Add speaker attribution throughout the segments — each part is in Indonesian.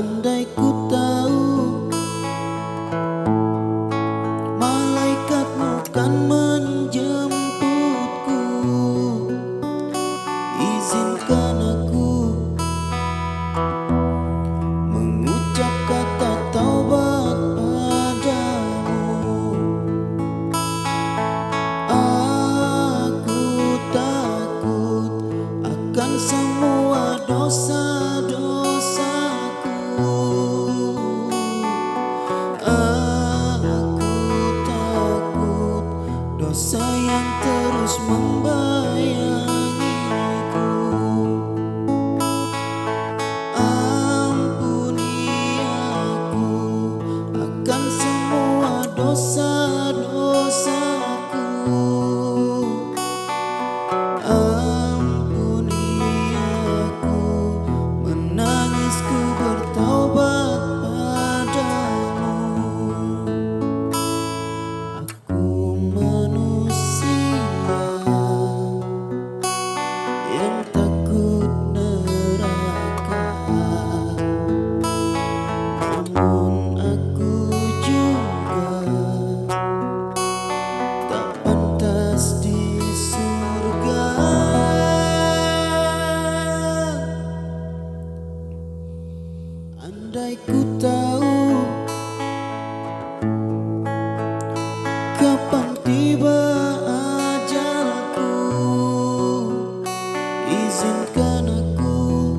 Speaker 1: Andai ku tahu malaikatmu kan menjemputku, izinkan aku mengucap kata taubat padamu. Aku takut akan semua dosa-dosaku. Aku takut dosa yang terus membayangiku. Ampuni aku akan semua dosa-dosaku. Ampuni aku, menangisku bertaubat padamu. Aku manusia yang takut neraka, namun aku juga tak pantas di surga. Andai ku tahu kapan tiba ajalku, izinkan aku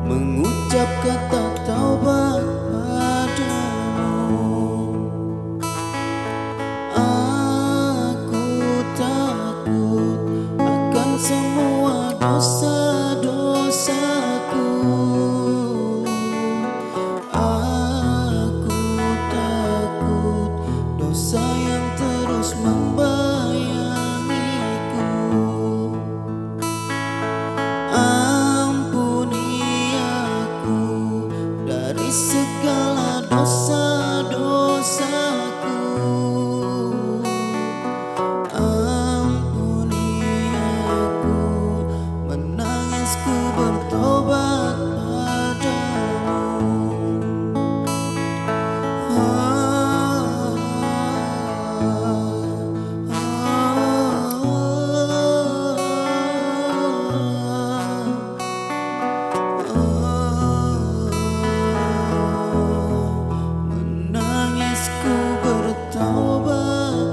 Speaker 1: mengucap kata taubat padamu. Aku takut akan semua dosa-dosaku. Aku takut dosa yang terus membayangiku. Ampuni aku dari segala dosa-dosaku. Ampuni aku, menangisku bertobat padamu. Menangisku bertaubat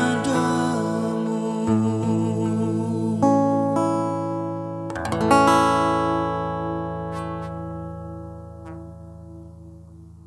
Speaker 1: padamu.